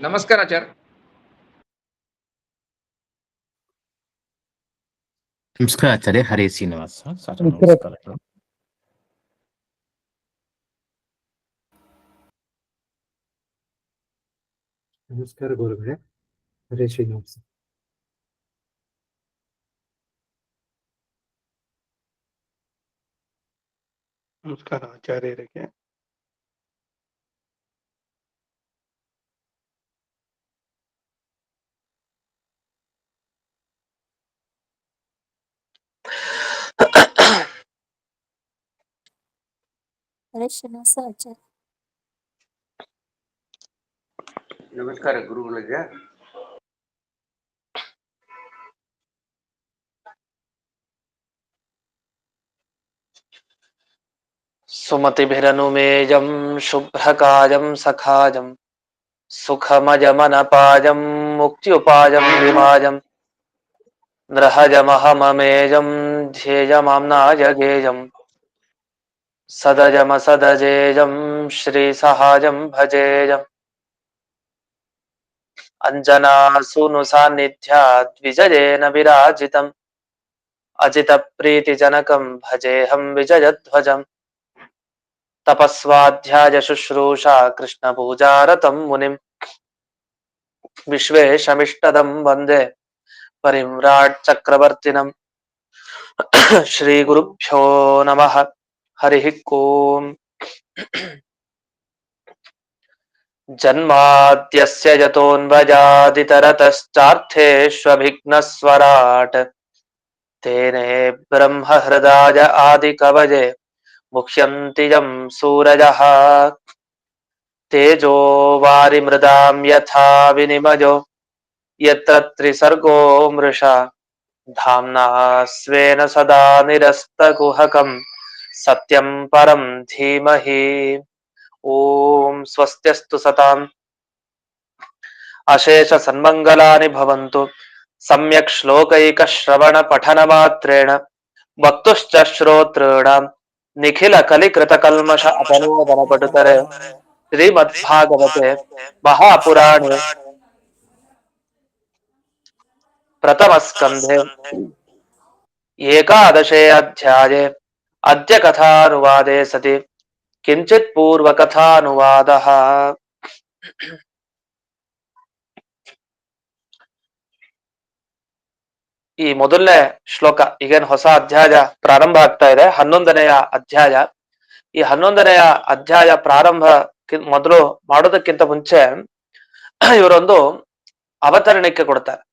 ನಮಸ್ಕಾರ ಆಚಾರ್ಯ. ನಮಸ್ಕಾರ ಆಚಾರ್ಯ. ಹರೇ ಶ್ರೀನಿವಾಸ. ನಮಸ್ಕಾರ. ನಮಸ್ಕಾರ ಗುರುಗಳೇ. ಹರೇ ಶ್ರೀನಿವಾಸ. ನಮಸ್ಕಾರ ಆಚಾರ್ಯರಿಗೆ. ಹರೇ ಶ್ರೀನಿವಾಸ ಆಚಾರ್ಯ. ನಮಸ್ಕಾರ ಗುರುಗಳಿಗೆ. ಸುಮತಿಭಿರನುಮೇಜಂ ಶುಭ್ರಕಾಯಂ ಸಖಾಜಂ ಸುಖಮಜಮನಪಾಜಂ ಮುಕ್ತ್ಯುಪಾಜಂ ವಿಮಾಜಂ ನೃಹಜಮಹಮಮೇಜಂ ಧ್ಯೇಯಮಾಮ್ನಾಯಗೇಜಂ ಸದಜಮಸದಜೇಜಂ ಶ್ರೀಸಹಾಜಂ ಭಜೇಜಂ ಅಂಜನಾಸೂನು ಸಾನ್ನಿಧ್ಯಾದ್ ವಿಜಯೇನ ವಿರಾಜಿತಂ ಅಜಿತ ಪ್ರೀತಿಜನಕಂ ಭಜೇಹಂ ವಿಜಯಧ್ವಜಂ ತಪಸ್ವಾಧ್ಯಾಯ ಶುಶ್ರೂಷಾ ಕೃಷ್ಣ ಪೂಜಾರತಂ ಮುನಿಂ ವಿಶ್ವೇಶಮಿಷ್ಟದಂ ವಂದೇ ಪರಿಮ್ರಾಟ್ ಚಕ್ರವರ್ತಿನಂ. ಶ್ರೀ ಗುರುಭ್ಯೋ ನಮಃ. ಹರಿ ಓಂ. ಜನ್ಮಾದ್ಯಸ್ಯ ಯತೋನ್ವಯಾದಿತರತಶ್ಚಾರ್ಥೇಷ್ವಭಿಘ್ನಸ್ವರಾಟ್ ತೇನೇ ಬ್ರಹ್ಮ ಹೃದಯ ಆದಿ ಕವಜೆ ಮುಖ್ಯಂತಿ ಯಂ ಸೂರಜಃ. ತೇಜೋ ವಾರಿ ಮೃದಾಂ ಯಥಾ ವಿನಿಮಯೋ ಯತ್ರ ತ್ರಿಸರ್ಗೋ ಮೃಷಾ ಧಾಮ್ನಾ ಸ್ವೇನ ಸದಾ ನಿರಸ್ತಕುಹಕಂ ಸತ್ಯಂ ಪರಂ ಧೀಮಹಿ. ಓಂ ಸ್ವಸ್ತ್ಯಸ್ತು ಸತಾಂ ಅಶೇಷ ಸನ್ಮಂಗಲಾನಿ ಭವಂತು. ಸಮ್ಯಕ್ ಶ್ಲೋಕೈಕ ಶ್ರವಣ ಪಠನ ಮಾತ್ರೇಣ ವಕ್ತುಶ್ಚ ಶ್ರೋತॄಣಾಂ ನಿಖಿಲ ಕಲಿಕೃತ ಕಲ್ಮಷ ಅಪನೋದನ ಪಟುತರೆ ಶ್ರೀಮದ್ಭಾಗವತೆ ಮಹಾಪುರಾಣೆ ಪ್ರಥಮ ಸ್ಕಂಧೆ ಏಕಾದಶೇ ಅಧ್ಯಾಯೇ ಅದ್ಯ ಕಥಾನುವಾದೇ ಸತಿ ಕಿಂಚಿತ್ ಪೂರ್ವ ಕಥಾನುವಾದಃ. ಈ ಮೊದಲನೇ ಶ್ಲೋಕ, ಈಗೇನು ಹೊಸ ಅಧ್ಯಾಯ ಪ್ರಾರಂಭ ಆಗ್ತಾ ಇದೆ, 11ನೆಯ ಅಧ್ಯಾಯ. ಈ 11ನೆಯ ಅಧ್ಯಾಯ ಪ್ರಾರಂಭ ಮೊದಲು ಮಾಡೋದಕ್ಕಿಂತ ಮುಂಚೆ ಇವರೊಂದು ಅವತರಣಿಕೆ ಕೊಡ್ತಾರೆ.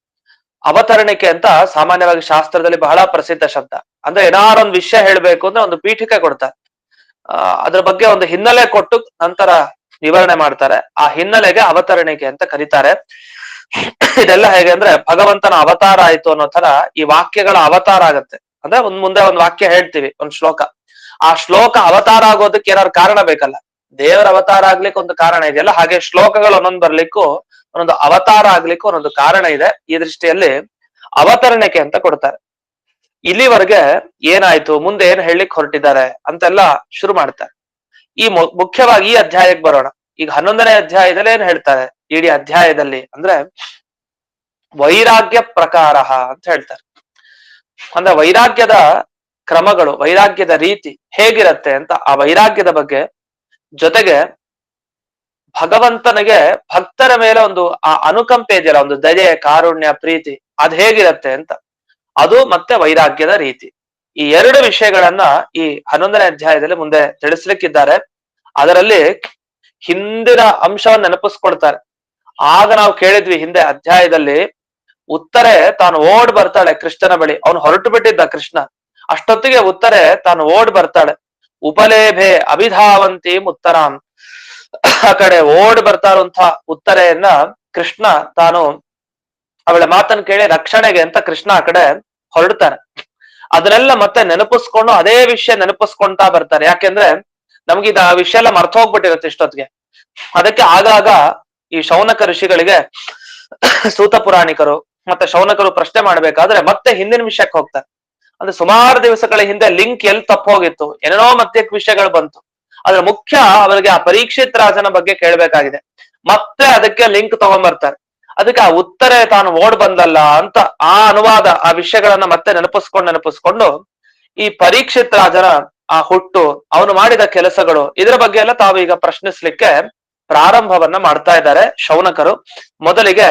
ಅವತರಣಿಕೆ ಅಂತ ಸಾಮಾನ್ಯವಾಗಿ ಶಾಸ್ತ್ರದಲ್ಲಿ ಬಹಳ ಪ್ರಸಿದ್ಧ ಶಬ್ದ. ಅಂದ್ರೆ ಏನಾರೊಂದು ವಿಷಯ ಹೇಳ್ಬೇಕು ಅಂದ್ರೆ ಒಂದು ಪೀಠಿಕೆ ಕೊಡ್ತಾರೆ. ಅದ್ರ ಬಗ್ಗೆ ಒಂದು ಹಿನ್ನೆಲೆ ಕೊಟ್ಟು ನಂತರ ವಿವರಣೆ ಮಾಡ್ತಾರೆ. ಆ ಹಿನ್ನೆಲೆಗೆ ಅವತರಣಿಕೆ ಅಂತ ಕರೀತಾರೆ. ಇದೆಲ್ಲ ಹೇಗೆ ಅಂದ್ರೆ ಭಗವಂತನ ಅವತಾರ ಆಯ್ತು ಅನ್ನೋ ತರ ಈ ವಾಕ್ಯಗಳ ಅವತಾರ ಆಗತ್ತೆ. ಅಂದ್ರೆ ಮುಂದೆ ಒಂದು ವಾಕ್ಯ ಹೇಳ್ತೀವಿ, ಒಂದು ಶ್ಲೋಕ. ಆ ಶ್ಲೋಕ ಅವತಾರ ಆಗೋದಕ್ಕೆ ಏನಾದ್ರು ಕಾರಣ ಬೇಕಲ್ಲ. ದೇವರ ಅವತಾರ ಆಗ್ಲಿಕ್ಕೆ ಒಂದು ಕಾರಣ ಇದೆಯಲ್ಲ, ಹಾಗೆ ಶ್ಲೋಕಗಳು ಒಂದೊಂದು ಬರ್ಲಿಕ್ಕೂ ಒಂದೊಂದು ಅವತಾರ ಆಗ್ಲಿಕ್ಕೂ ಒಂದೊಂದು ಕಾರಣ ಇದೆ. ಈ ದೃಷ್ಟಿಯಲ್ಲಿ ಅವತರಣಿಕೆ ಅಂತ ಕೊಡ್ತಾರೆ. ಇಲ್ಲಿವರೆಗೆ ಏನಾಯ್ತು, ಮುಂದೆ ಏನ್ ಹೇಳಲಿಕ್ಕೆ ಹೊರಟಿದ್ದಾರೆ ಅಂತೆಲ್ಲ ಶುರು ಮಾಡ್ತಾರೆ. ಈ ಮುಖ್ಯವಾಗಿ ಈ ಅಧ್ಯಾಯಕ್ಕೆ ಬರೋಣ. ಈಗ 11ನೇ ಅಧ್ಯಾಯದಲ್ಲಿ ಏನ್ ಹೇಳ್ತಾರೆ ಇಡೀ ಅಧ್ಯಾಯದಲ್ಲಿ ಅಂದ್ರೆ ವೈರಾಗ್ಯ ಪ್ರಕಾರ ಅಂತ ಹೇಳ್ತಾರೆ. ಅಂದ್ರೆ ವೈರಾಗ್ಯದ ಕ್ರಮಗಳು, ವೈರಾಗ್ಯದ ರೀತಿ ಹೇಗಿರತ್ತೆ ಅಂತ, ಆ ವೈರಾಗ್ಯದ ಬಗ್ಗೆ, ಜೊತೆಗೆ ಭಗವಂತನಿಗೆ ಭಕ್ತರ ಮೇಲೆ ಒಂದು ಆ ಅನುಕಂಪೆ ಇದೆಯಲ್ಲ, ಒಂದು ದಯೆ, ಕಾರುಣ್ಯ, ಪ್ರೀತಿ, ಅದ್ ಹೇಗಿರತ್ತೆ ಅಂತ, ಅದು ಮತ್ತೆ ವೈರಾಗ್ಯದ ರೀತಿ. ಈ ಎರಡು ವಿಷಯಗಳನ್ನ ಈ 11ನೇ ಅಧ್ಯಾಯದಲ್ಲಿ ಮುಂದೆ ತಿಳಿಸ್ಲಿಕ್ಕಿದ್ದಾರೆ. ಅದರಲ್ಲಿ ಹಿಂದಿನ ಅಂಶವನ್ನು ನೆನಪಿಸ್ಕೊಡ್ತಾರೆ. ಆಗ ನಾವು ಕೇಳಿದ್ವಿ ಹಿಂದೆ ಅಧ್ಯಾಯದಲ್ಲಿ, ಉತ್ತರೆ ತಾನು ಓಡ್ ಬರ್ತಾಳೆ ಕೃಷ್ಣನ ಬಳಿ. ಅವನು ಹೊರಟು ಬಿಟ್ಟಿದ್ದ ಕೃಷ್ಣ. ಅಷ್ಟೊತ್ತಿಗೆ ಉತ್ತರೆ ತಾನು ಓಡ್ ಬರ್ತಾಳೆ. ಉಪಲೇಭೆ ಅಭಿಧಾವಂತಿ ಉತ್ತರಾಂ. ಆ ಕಡೆ ಓಡ್ ಬರ್ತಾರಂತ ಉತ್ತರೆಯನ್ನ ಕೃಷ್ಣ ತಾನು ಅವಳ ಮಾತನ್ನು ಕೇಳಿ ರಕ್ಷಣೆಗೆ ಅಂತ ಕೃಷ್ಣ ಆ ಕಡೆ ಹೊರಡ್ತಾನೆ. ಅದನ್ನೆಲ್ಲ ಮತ್ತೆ ನೆನಪಿಸ್ಕೊಂಡು ಅದೇ ವಿಷಯ ನೆನಪಿಸ್ಕೊಂತಾ ಬರ್ತಾರೆ. ಯಾಕೆಂದ್ರೆ ನಮ್ಗಿದ ಆ ವಿಷಯ ಎಲ್ಲ ಮರ್ತ ಹೋಗ್ಬಿಟ್ಟಿರುತ್ತೆ ಇಷ್ಟೊತ್ತಿಗೆ. ಅದಕ್ಕೆ ಆಗಾಗ ಈ ಶೌನಕ ಋಷಿಗಳಿಗೆ ಸೂತ ಪುರಾಣಿಕರು ಮತ್ತೆ ಶೌನಕರು ಪ್ರಶ್ನೆ ಮಾಡ್ಬೇಕಾದ್ರೆ ಮತ್ತೆ ಹಿಂದಿನ ವಿಷಯಕ್ಕೆ ಹೋಗ್ತಾರೆ. ಅಂದ್ರೆ ಸುಮಾರು ದಿವಸಗಳ ಹಿಂದೆ ಲಿಂಕ್ ಎಲ್ಲಿ ತಪ್ಪು ಹೋಗಿತ್ತು, ಏನೇನೋ ಮತ್ತೆ ವಿಷಯಗಳು ಬಂತು. ಆದ್ರೆ ಮುಖ್ಯ ಅವರಿಗೆ ಆ ಪರೀಕ್ಷಿತ್ ರಾಜನ ಬಗ್ಗೆ ಕೇಳ್ಬೇಕಾಗಿದೆ. ಮತ್ತೆ ಅದಕ್ಕೆ ಲಿಂಕ್ ತಗೊಂಡ್ಬರ್ತಾರೆ. ಅದಕ್ಕೆ ಆ ಉತ್ತರೆ ತಾನು ಓಡ್ ಬಂದಲ್ಲ ಅಂತ ಆ ಅನುವಾದ, ಆ ವಿಷಯಗಳನ್ನ ಮತ್ತೆ ನೆನಪಿಸ್ಕೊಂಡು ಈ ಪರೀಕ್ಷಿತ್ ರಾಜನ ಆ ಹುಟ್ಟು, ಅವನು ಮಾಡಿದ ಕೆಲಸಗಳು, ಇದರ ಬಗ್ಗೆ ಎಲ್ಲ ತಾವು ಈಗ ಪ್ರಶ್ನಿಸ್ಲಿಕ್ಕೆ ಪ್ರಾರಂಭವನ್ನ ಮಾಡ್ತಾ ಇದ್ದಾರೆ ಶೌನಕರು. ಮೊದಲಿಗೆ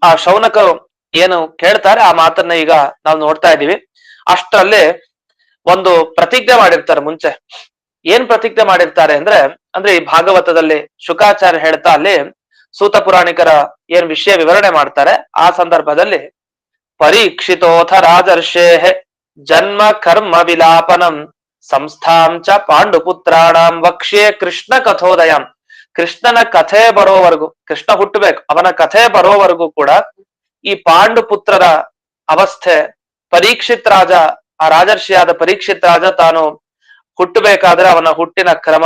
ಆ ಶೌನಕರು ಏನು ಕೇಳ್ತಾರೆ ಆ ಮಾತನ್ನ ಈಗ ನಾವು ನೋಡ್ತಾ ಇದ್ದೀವಿ. ಅಷ್ಟರಲ್ಲಿ ಒಂದು ಪ್ರತಿಜ್ಞೆ ಮಾಡಿರ್ತಾರೆ ಮುಂಚೆ. ಏನ್ ಪ್ರತಿಜ್ಞೆ ಮಾಡಿರ್ತಾರೆ ಅಂದ್ರೆ ಈ ಭಾಗವತದಲ್ಲಿ ಶುಕಾಚಾರ್ಯ ಹೇಳ್ತಾ ಅಲ್ಲಿ ಸೂತ ಪುರಾಣಿಕರ ಏನ್ ವಿಷಯ ವಿವರಣೆ ಮಾಡ್ತಾರೆ ಆ ಸಂದರ್ಭದಲ್ಲಿ ಪರೀಕ್ಷಿತೋಥ ರಾಜರ್ಷೇಃ ಜನ್ಮ ಕರ್ಮ ವಿಲಾಪನಂ ಸಂಸ್ಥಾಂ ಚ ಪಾಂಡುಪುತ್ರಾಣಂ ವಕ್ಷ್ಯೆ ಕೃಷ್ಣ ಕಥೋದಯಂ. ಕೃಷ್ಣನ ಕಥೆ ಬರೋವರೆಗೂ, ಕೃಷ್ಣ ಹುಟ್ಟಬೇಕು, ಅವನ ಕಥೆ ಬರೋವರೆಗೂ ಕೂಡ ಈ ಪಾಂಡುಪುತ್ರರ ಅವಸ್ಥೆ, ಪರೀಕ್ಷಿತ್ ರಾಜ, ಆ ರಾಜರ್ಷಿಯಾದ ಪರೀಕ್ಷಿತ್ ರಾಜ ತಾನು ಹುಟ್ಟಬೇಕಾದ್ರೆ ಅವನ ಹುಟ್ಟಿನ ಕ್ರಮ,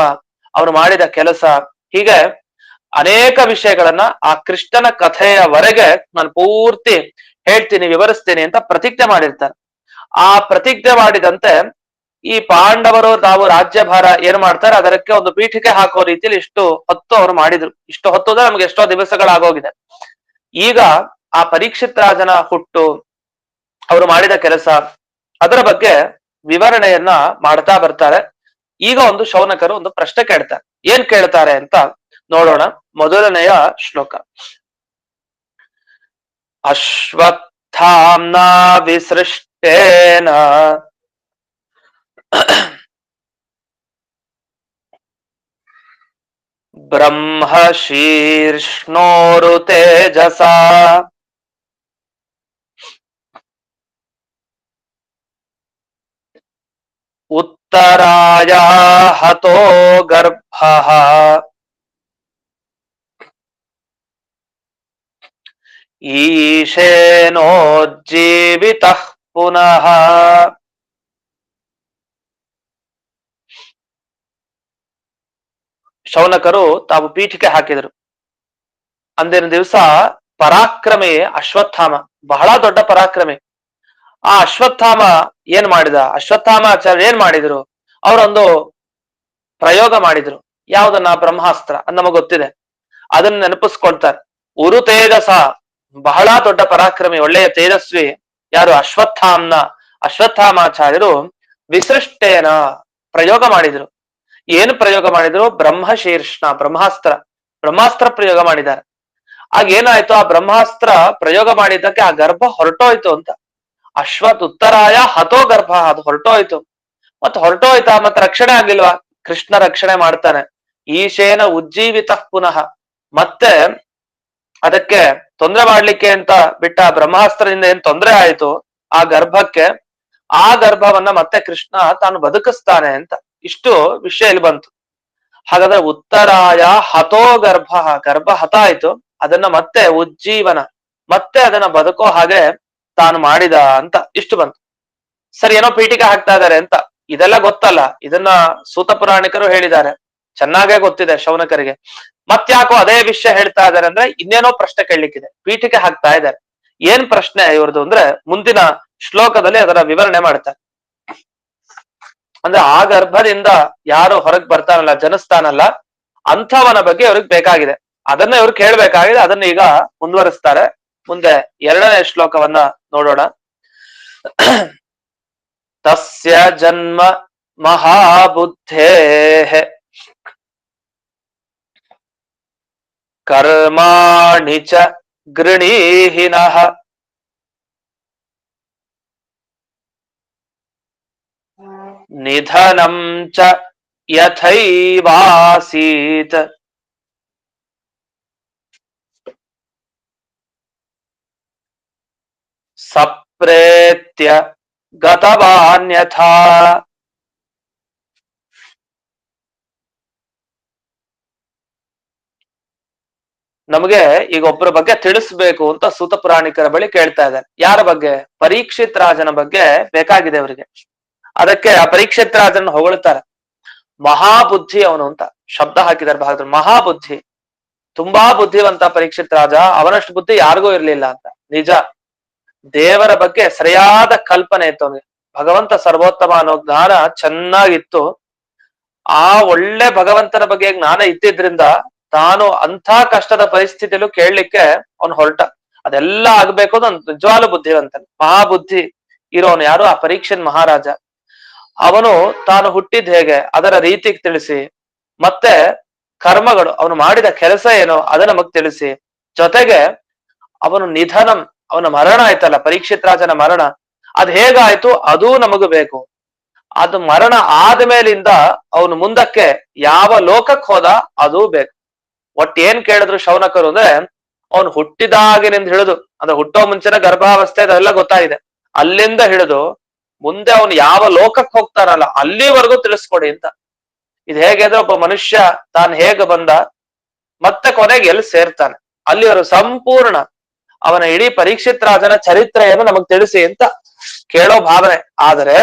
ಅವನು ಮಾಡಿದ ಕೆಲಸ, ಹೀಗೆ ಅನೇಕ ವಿಷಯಗಳನ್ನ ಆ ಕೃಷ್ಣನ ಕಥೆಯವರೆಗೆ ನಾನು ಪೂರ್ತಿ ಹೇಳ್ತೀನಿ, ವಿವರಿಸ್ತೀನಿ ಅಂತ ಪ್ರತಿಜ್ಞೆ ಮಾಡಿರ್ತಾರೆ. ಆ ಪ್ರತಿಜ್ಞೆ ಮಾಡಿದಂತೆ ಈ ಪಾಂಡವರು ತಾವು ರಾಜ್ಯಭಾರ ಏನ್ ಮಾಡ್ತಾರೆ ಅದಕ್ಕೆ ಒಂದು ಪೀಠಿಕೆ ಹಾಕೋ ರೀತಿಯಲ್ಲಿ ಇಷ್ಟು ಹೊತ್ತು ಅವರು ಮಾಡಿದ್ರು. ಇಷ್ಟು ಹೊತ್ತು ಅಂದ್ರೆ ನಮ್ಗೆ ಎಷ್ಟೋ ದಿವಸಗಳಾಗೋಗಿದೆ. ಈಗ ಆ ಪರೀಕ್ಷಿತ್ ರಾಜನ ಹುಟ್ಟು, ಅವರು ಮಾಡಿದ ಕೆಲಸ, ಅದರ ಬಗ್ಗೆ ವಿವರಣೆಯನ್ನ ಮಾಡ್ತಾ ಬರ್ತಾರೆ. ಈಗ ಒಂದು ಶೌನಕರು ಒಂದು ಪ್ರಶ್ನೆ ಕೇಳ್ತಾರೆ. ಏನ್ ಕೇಳ್ತಾರೆ ಅಂತ ನೋಡೋಣ. ಮೊದಲನೆಯ ಶ್ಲೋಕ. ಅಶ್ವತ್ಥಾಮ್ನಾ ವಿಸೃಷ್ಟೇನ ಬ್ರಹ್ಮ ಶೀರ್ಷ್ಣೋರು ತೇಜಸಾ ಉತ್ತರಾಯ ಹತೋ ಗರ್ಭಃ ಈಶೇನೋಜ್ಜೀವಿತಃ ಪುನಃ. ಶೌನಕರು ತಾವು ಪೀಠಿಕೆ ಹಾಕಿದರು. ಅಂದಿನ ದಿವಸ ಪರಾಕ್ರಮಿ ಅಶ್ವತ್ಥಾಮ, ಬಹಳ ದೊಡ್ಡ ಪರಾಕ್ರಮಿ. ಆ ಅಶ್ವತ್ಥಾಮ ಏನ್ ಮಾಡಿದ, ಅಶ್ವತ್ಥಾಮಾಚಾರ್ಯ ಏನ್ ಮಾಡಿದ್ರು, ಅವರೊಂದು ಪ್ರಯೋಗ ಮಾಡಿದ್ರು. ಯಾವ್ದನ್ನ? ಬ್ರಹ್ಮಾಸ್ತ್ರ. ಅದು ನಮಗ್ ಗೊತ್ತಿದೆ, ಅದನ್ನ ನೆನಪಿಸ್ಕೊಳ್ತಾರೆ. ಉರು ತೇಜಸ, ಬಹಳ ದೊಡ್ಡ ಪರಾಕ್ರಮಿ, ಒಳ್ಳೆಯ ತೇಜಸ್ವಿ ಯಾರು? ಅಶ್ವತ್ಥಾಮಾಚಾರ್ಯರು ವಿಸೃಷ್ಟೇನ ಪ್ರಯೋಗ ಮಾಡಿದ್ರು. ಏನು ಪ್ರಯೋಗ ಮಾಡಿದ್ರು? ಬ್ರಹ್ಮಶೀರ್ಷ್ಣ, ಬ್ರಹ್ಮಾಸ್ತ್ರ ಪ್ರಯೋಗ ಮಾಡಿದ್ದಾರೆ. ಆಗ ಏನಾಯ್ತು? ಆ ಬ್ರಹ್ಮಾಸ್ತ್ರ ಪ್ರಯೋಗ ಮಾಡಿದ್ದಕ್ಕೆ ಆ ಗರ್ಭ ಹೊರಟೋಯ್ತು ಅಂತ. ಉತ್ತರಾಯ ಹತೋ ಗರ್ಭ, ಅದು ಹೊರಟೋಯ್ತು. ಮತ್ತೆ ಹೊರಟೋಯ್ತಾ, ಮತ್ತೆ ರಕ್ಷಣೆ ಆಗ್ಲಿಲ್ವಾ? ಕೃಷ್ಣ ರಕ್ಷಣೆ ಮಾಡ್ತಾನೆ. ಈಶೇನ ಉಜ್ಜೀವಿತ ಪುನಃ, ಮತ್ತೆ ಅದಕ್ಕೆ ತೊಂದರೆ ಮಾಡ್ಲಿಕ್ಕೆ ಅಂತ ಬಿಟ್ಟ ಬ್ರಹ್ಮಾಸ್ತ್ರದಿಂದ ಏನ್ ತೊಂದರೆ ಆಯ್ತು ಆ ಗರ್ಭಕ್ಕೆ, ಆ ಗರ್ಭವನ್ನ ಮತ್ತೆ ಕೃಷ್ಣ ತಾನು ಬದುಕಿಸ್ತಾನೆ ಅಂತ ಇಷ್ಟು ವಿಷಯ ಇಲ್ಲಿ ಬಂತು. ಹಾಗಾದ್ರೆ ಉತ್ತರಾಯ ಹತೋ ಗರ್ಭ ಹತ ಆಯ್ತು, ಅದನ್ನ ಮತ್ತೆ ಉಜ್ಜೀವನ, ಮತ್ತೆ ಅದನ್ನ ಬದುಕೋ ಹಾಗೆ ತಾನು ಮಾಡಿದ ಅಂತ ಇಷ್ಟು ಬಂತು. ಸರಿ, ಏನೋ ಪೀಠಿಕೆ ಹಾಕ್ತಾ ಇದಾರೆ ಅಂತ, ಇದೆಲ್ಲ ಗೊತ್ತಲ್ಲ, ಇದನ್ನ ಸೂತ ಪುರಾಣಿಕರು ಹೇಳಿದ್ದಾರೆ, ಚೆನ್ನಾಗೇ ಗೊತ್ತಿದೆ ಶೌನಕರಿಗೆ. ಮತ್ಯಾಕೋ ಅದೇ ವಿಷಯ ಹೇಳ್ತಾ ಇದಾರೆ ಅಂದ್ರೆ ಇನ್ನೇನೋ ಪ್ರಶ್ನೆ ಕೇಳಲಿಕ್ಕಿದೆ, ಪೀಠಿಕೆ ಹಾಕ್ತಾ ಇದ್ದಾರೆ. ಏನ್ ಪ್ರಶ್ನೆ ಇವ್ರದ್ದು ಅಂದ್ರೆ ಮುಂದಿನ ಶ್ಲೋಕದಲ್ಲಿ ಅದರ ವಿವರಣೆ ಮಾಡ್ತಾರೆ. ಅಂದ್ರೆ ಆ ಗರ್ಭದಿಂದ ಯಾರು ಹೊರಗ್ ಬರ್ತಾನಲ್ಲ, ಜನಿಸ್ತಾನಲ್ಲ, ಅಂಥವನ ಬಗ್ಗೆ ಇವ್ರಿಗೆ ಬೇಕಾಗಿದೆ, ಅದನ್ನ ಇವ್ರು ಕೇಳ್ಬೇಕಾಗಿದೆ. ಅದನ್ನ ಈಗ ಮುಂದುವರಿಸ್ತಾರೆ. ಮುಂದೆ ಎರಡನೇ ಶ್ಲೋಕವನ್ನ ನೋಡೋಣ. ತಸ್ಯ ಜನ್ಮ ಮಹಾಬುದ್ಧೇಃ ಕರ್ಮಾಣಿ ಚ ಗೃಣೀಹಿನಃ ನಿಧನಂ ಚ ಯಥೈವಾಸೀತ್ ಸಪ್ರೇತ್ಯ ಗತವಾನ್ಯಥಾ. ನಮಗೆ ಈಗ ಒಬ್ಬರ ಬಗ್ಗೆ ತಿಳಿಸ್ಬೇಕು ಅಂತ ಸೂತ ಪುರಾಣಿಕರ ಬಳಿ ಕೇಳ್ತಾ ಇದ್ದಾರೆ. ಯಾರ ಬಗ್ಗೆ? ಪರೀಕ್ಷಿತ್ ರಾಜನ ಬಗ್ಗೆ ಬೇಕಾಗಿದೆ ಅವರಿಗೆ. ಅದಕ್ಕೆ ಆ ಪರೀಕ್ಷಿತ್ ರಾಜನ ಹೊಗಳ್ತಾರೆ. ಮಹಾಬುದ್ಧಿ ಅವನು ಅಂತ ಶಬ್ದ ಹಾಕಿದ್ದಾರೆ ಭಾಗದಲ್ಲಿ. ಮಹಾಬುದ್ಧಿ, ತುಂಬಾ ಬುದ್ಧಿವಂತ ಪರೀಕ್ಷಿತ್ ರಾಜ, ಅವನಷ್ಟು ಬುದ್ಧಿ ಯಾರಿಗೂ ಇರ್ಲಿಲ್ಲ ಅಂತ. ನಿಜ, ದೇವರ ಬಗ್ಗೆ ಸರಿಯಾದ ಕಲ್ಪನೆ ಇತ್ತು ಅವನಿಗೆ. ಭಗವಂತ ಸರ್ವೋತ್ತಮ ಅನ್ನೋ ಜ್ಞಾನ ಚೆನ್ನಾಗಿತ್ತು. ಆ ಒಳ್ಳೆ ಭಗವಂತನ ಬಗ್ಗೆ ಜ್ಞಾನ ಇದ್ದಿದ್ರಿಂದ ತಾನು ಅಂಥ ಕಷ್ಟದ ಪರಿಸ್ಥಿತಿಯಲ್ಲೂ ಕೇಳಲಿಕ್ಕೆ ಅವನು ಹೊರಟ. ಅದೆಲ್ಲ ಆಗ್ಬೇಕು ಅಂತ ನಿಜವಾಗ್ಲೂ ಬುದ್ಧಿವಂತನು, ಮಹಾಬುದ್ಧಿ ಇರೋನು ಯಾರು? ಆ ಪರೀಕ್ಷನ್ ಮಹಾರಾಜ. ಅವನು ತಾನು ಹುಟ್ಟಿದ್ ಹೇಗೆ ಅದರ ರೀತಿಗೆ ತಿಳಿಸಿ, ಮತ್ತೆ ಕರ್ಮಗಳು ಅವನು ಮಾಡಿದ ಕೆಲಸ ಏನೋ ಅದನ್ನ ನಮಗ್ ತಿಳಿಸಿ, ಜೊತೆಗೆ ಅವನು ನಿಧನಂ, ಅವನ ಮರಣ ಆಯ್ತಲ್ಲ, ಪರೀಕ್ಷಿತ್ ರಾಜನ ಮರಣ, ಅದ್ ಹೇಗಾಯ್ತು ಅದೂ ನಮಗೂ ಬೇಕು. ಅದು ಮರಣ ಆದ್ಮೇಲಿಂದ ಅವನು ಮುಂದಕ್ಕೆ ಯಾವ ಲೋಕಕ್ಕೆ ಹೋದ ಅದೂ ಬೇಕು. ಏನ್ ಕೇಳಿದ್ರು ಶೌನಕರು ಅಂದ್ರೆ, ಅವನು ಹುಟ್ಟಿದಾಗಿನಿಂದ ಹಿಡಿದು, ಅಂದ್ರೆ ಹುಟ್ಟೋ ಮುಂಚೆನ ಗರ್ಭಾವಸ್ಥೆ ಅದೆಲ್ಲ ಗೊತ್ತಾಗಿದೆ, ಅಲ್ಲಿಂದ ಹಿಡಿದು ಮುಂದೆ ಅವನು ಯಾವ ಲೋಕಕ್ಕೆ ಹೋಗ್ತಾನಲ್ಲ ಅಲ್ಲಿವರೆಗೂ ತಿಳಿಸ್ಕೊಡಿ ಅಂತ. ಇದು ಹೇಗೆ ಅಂದ್ರೆ, ಒಬ್ಬ ಮನುಷ್ಯ ತಾನು ಹೇಗೆ ಬಂದ ಮತ್ತೆ ಕೊನೆಗೆ ಎಲ್ಲಿ ಸೇರ್ತಾನೆ ಅಲ್ಲಿವರೆಗೂ ಸಂಪೂರ್ಣ ಅವನ ಇಡೀ ಪರೀಕ್ಷಿತ್ ರಾಜನ ಚರಿತ್ರೆಯನ್ನು ನಮಗ್ ತಿಳಿಸಿ ಅಂತ ಕೇಳೋ ಭಾವನೆ. ಆದರೆ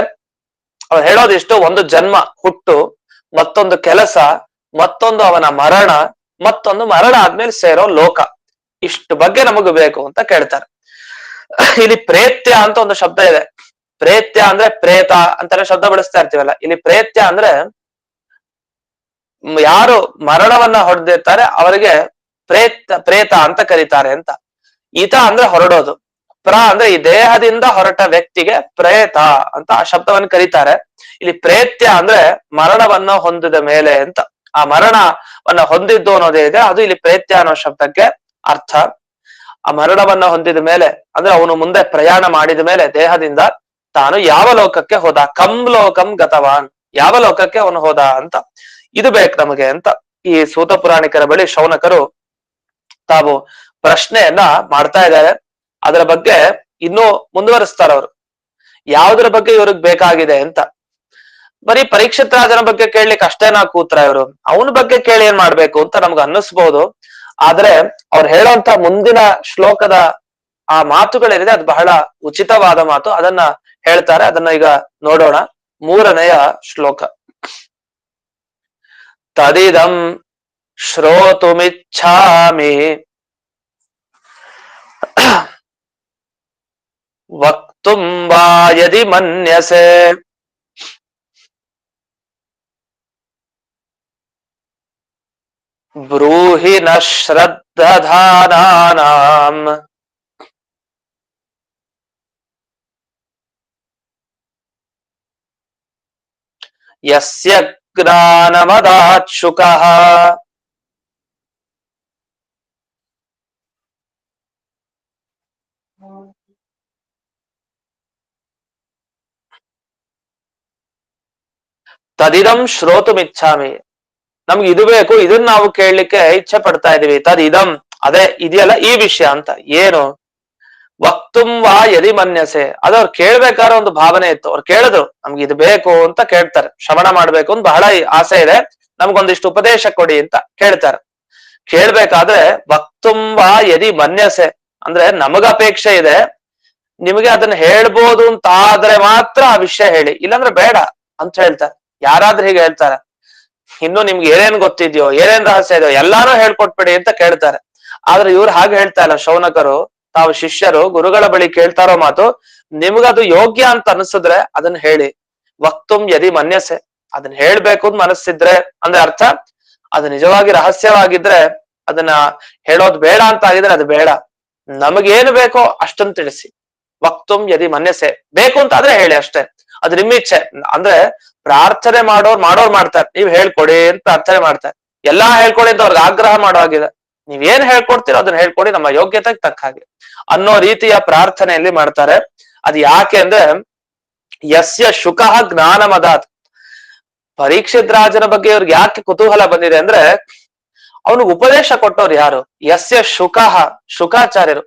ಅವ್ರು ಹೇಳೋದಿಷ್ಟು, ಒಂದು ಜನ್ಮ ಹುಟ್ಟು, ಮತ್ತೊಂದು ಕೆಲಸ, ಮತ್ತೊಂದು ಅವನ ಮರಣ, ಮತ್ತೊಂದು ಮರಣ ಆದ್ಮೇಲೆ ಸೇರೋ ಲೋಕ, ಇಷ್ಟು ಬಗ್ಗೆ ನಮಗ್ ಬೇಕು ಅಂತ ಕೇಳ್ತಾರೆ. ಇಲ್ಲಿ ಪ್ರೇತ್ಯ ಅಂತ ಒಂದು ಶಬ್ದ ಇದೆ. ಪ್ರೇತ್ಯ ಅಂದ್ರೆ ಪ್ರೇತ ಅಂತೆಲ್ಲ ಶಬ್ದ ಬಳಸ್ತಾ ಇರ್ತೀವಲ್ಲ, ಇಲ್ಲಿ ಪ್ರೇತ್ಯ ಅಂದ್ರೆ ಯಾರು ಮರಣವನ್ನ ಹೊಡೆದಿರ್ತಾರೆ ಅವರಿಗೆ ಪ್ರೇತ ಅಂತ ಕರೀತಾರೆ ಅಂತ. ಈತ ಅಂದ್ರೆ ಹೊರಡೋದು, ಪ್ರ ಅಂದ್ರೆ ಈ ದೇಹದಿಂದ ಹೊರಟ ವ್ಯಕ್ತಿಗೆ ಪ್ರೇತ ಅಂತ ಆ ಶಬ್ದವನ್ನು ಕರೀತಾರೆ. ಇಲ್ಲಿ ಪ್ರೇತ್ಯ ಅಂದ್ರೆ ಮರಣವನ್ನ ಹೊಂದಿದ ಮೇಲೆ ಅಂತ. ಆ ಮರಣವನ್ನ ಹೊಂದಿದ್ದು ಅನ್ನೋದೇ ಇದೆ, ಅದು ಇಲ್ಲಿ ಪ್ರೇತ್ಯ ಅನ್ನೋ ಶಬ್ದಕ್ಕೆ ಅರ್ಥ. ಆ ಮರಣವನ್ನ ಹೊಂದಿದ ಮೇಲೆ ಅಂದ್ರೆ ಅವನು ಮುಂದೆ ಪ್ರಯಾಣ ಮಾಡಿದ ಮೇಲೆ ದೇಹದಿಂದ ತಾನು ಯಾವ ಲೋಕಕ್ಕೆ ಹೋದ, ಕಂ ಲೋಕಂ ಗತವಾನ್, ಯಾವ ಲೋಕಕ್ಕೆ ಅವನು ಹೋದ ಅಂತ. ಇದು ಬೇಕು ನಮಗೆ ಅಂತ ಈ ಸೂತ ಪುರಾಣಿಕರ ಬಳಿ ಶೌನಕರು ತಾವು ಪ್ರಶ್ನೆಯನ್ನ ಮಾಡ್ತಾ ಇದ್ದಾರೆ. ಅದರ ಬಗ್ಗೆ ಇನ್ನೂ ಮುಂದುವರಿಸ್ತಾರ ಅವರು, ಯಾವುದರ ಬಗ್ಗೆ ಇವ್ರಿಗೆ ಬೇಕಾಗಿದೆ ಅಂತ. ಬರೀ ಪರೀಕ್ಷಿತ್ ರಾಜನ ಬಗ್ಗೆ ಕೇಳ್ಲಿಕ್ಕೆ ಅಷ್ಟೇನಾ ಕೂತ್ರ ಇವರು, ಅವನ ಬಗ್ಗೆ ಕೇಳಿ ಏನ್ ಮಾಡ್ಬೇಕು ಅಂತ ನಮ್ಗೆ ಅನ್ನಿಸ್ಬೋದು. ಆದ್ರೆ ಅವ್ರು ಹೇಳೋಂತ ಮುಂದಿನ ಶ್ಲೋಕದ ಆ ಮಾತುಗಳೇನಿದೆ ಅದು ಬಹಳ ಉಚಿತವಾದ ಮಾತು, ಅದನ್ನ ಹೇಳ್ತಾರೆ. ಅದನ್ನ ಈಗ ನೋಡೋಣ. 3ನೆಯ ಶ್ಲೋಕ. ತದಿದಂ ಶ್ರೋತುಮಿಚ್ಛಾಮಿ ವಕ್ತುಂ ವಾ ಯದಿ ಮನ್ಯಸೆ ಬ್ರೂಹಿ ನ ಶ್ರದ್ಧಾನಾನಾಂ ಯಸ್ಯ ಜ್ಞಾನಮದಾಚ್ಯುಕಃ ತದಿದಂ ಶ್ರೋತುಮಿಚ್ಛಾಮಿ. ನಮ್ಗೆ ಇದು ಬೇಕು, ಇದನ್ನ ನಾವು ಕೇಳಲಿಕ್ಕೆ ಇಚ್ಛೆ ಪಡ್ತಾ ಇದೀವಿ. ತದಿದಂ ಅದೇ ಇದೆಯಲ್ಲ ಈ ವಿಷಯ ಅಂತ. ಏನು? ವಕ್ತುಂ ವಾ ಯದಿ ಮನ್ಯಸೆ, ಅದು ಅವ್ರು ಕೇಳ್ಬೇಕಾದ್ರೆ ಒಂದು ಭಾವನೆ ಇತ್ತು. ಅವ್ರು ಕೇಳಿದ್ರು ನಮ್ಗೆ ಇದು ಬೇಕು ಅಂತ ಕೇಳ್ತಾರೆ, ಶ್ರವಣ ಮಾಡ್ಬೇಕು ಅಂತ ಬಹಳ ಆಸೆ ಇದೆ, ನಮ್ಗೊಂದಿಷ್ಟು ಉಪದೇಶ ಕೊಡಿ ಅಂತ ಕೇಳ್ತಾರೆ. ಕೇಳ್ಬೇಕಾದ್ರೆ ವಕ್ತುಂ ವಾ ಯದಿ ಮನ್ಯಸೆ ಅಂದ್ರೆ ನಮಗ ಅಪೇಕ್ಷೆ ಇದೆ, ನಿಮಗೆ ಅದನ್ನ ಹೇಳ್ಬೋದು ಅಂತ ಆದ್ರೆ ಮಾತ್ರ ಆ ವಿಷಯ ಹೇಳಿ, ಇಲ್ಲಾಂದ್ರೆ ಬೇಡ ಅಂತ ಹೇಳ್ತಾರೆ. ಯಾರಾದ್ರೂ ಹೀಗೆ ಹೇಳ್ತಾರೆ, ಇನ್ನು ನಿಮ್ಗೆ ಏನೇನ್ ಗೊತ್ತಿದ್ಯೋ, ಏನೇನ್ ರಹಸ್ಯ ಇದೆಯೋ ಎಲ್ಲಾನು ಹೇಳ್ಕೊಟ್ಬಿಡಿ ಅಂತ ಕೇಳ್ತಾರೆ. ಆದ್ರೆ ಇವ್ರು ಹಾಗೆ ಹೇಳ್ತಾ ಇಲ್ಲ. ಶೌನಕರು ತಾವು ಶಿಷ್ಯರು ಗುರುಗಳ ಬಳಿ ಕೇಳ್ತಾರೋ ಮಾತು, ನಿಮ್ಗದು ಯೋಗ್ಯ ಅಂತ ಅನ್ಸಿದ್ರೆ ಅದನ್ನ ಹೇಳಿ. ವಕ್ತುಂ ಯದಿ ಮನ್ಯಸೆ, ಅದನ್ನ ಹೇಳ್ಬೇಕು ಅಂತ ಮನಸ್ಸಿದ್ರೆ ಅಂದ್ರೆ ಅರ್ಥ ಅದು ನಿಜವಾಗಿ ರಹಸ್ಯವಾಗಿದ್ರೆ ಅದನ್ನ ಹೇಳೋದು ಬೇಡ ಅಂತ ಆಗಿದ್ರೆ ಅದು ಬೇಡ, ನಮಗೇನು ಬೇಕೋ ಅಷ್ಟನ್ನು ತಿಳಿಸಿ. ವಕ್ತುಂ ಯದಿ ಮನ್ಯಸೆ, ಬೇಕು ಅಂತ ಆದ್ರೆ ಹೇಳಿ ಅಷ್ಟೇ, ಅದು ನಿಮ್ಮ ಇಚ್ಛೆ. ಅಂದ್ರೆ ಪ್ರಾರ್ಥನೆ ಮಾಡೋರ್ ಮಾಡ್ತಾರೆ, ನೀವ್ ಹೇಳ್ಕೊಡಿ ಅಂತ ಪ್ರಾರ್ಥನೆ ಮಾಡ್ತಾರೆ. ಎಲ್ಲಾ ಹೇಳ್ಕೊಡಿ ಅಂತ ಅವ್ರಿಗೆ ಆಗ್ರಹ ಮಾಡೋ ಹಾಗಿದೆ. ನೀವೇನ್ ಹೇಳ್ಕೊಡ್ತೀರೋ ಅದನ್ನ ಹೇಳ್ಕೊಡಿ ನಮ್ಮ ಯೋಗ್ಯತೆಗೆ ತಕ್ಕ ಹಾಗೆ ಅನ್ನೋ ರೀತಿಯ ಪ್ರಾರ್ಥನೆಯಲ್ಲಿ ಮಾಡ್ತಾರೆ. ಅದು ಯಾಕೆ ಅಂದ್ರೆ ಯಸ್ಯ ಶುಕಃ ಜ್ಞಾನಮದಾತ್. ಪರೀಕ್ಷಿತ್ ರಾಜನ ಬಗ್ಗೆ ಇವ್ರಿಗೆ ಯಾಕೆ ಕುತೂಹಲ ಬಂದಿದೆ ಅಂದ್ರೆ, ಅವನಿಗೆ ಉಪದೇಶ ಕೊಟ್ಟವ್ರು ಯಾರು? ಯಸ್ಯ ಶುಕಃ, ಶುಕಾಚಾರ್ಯರು.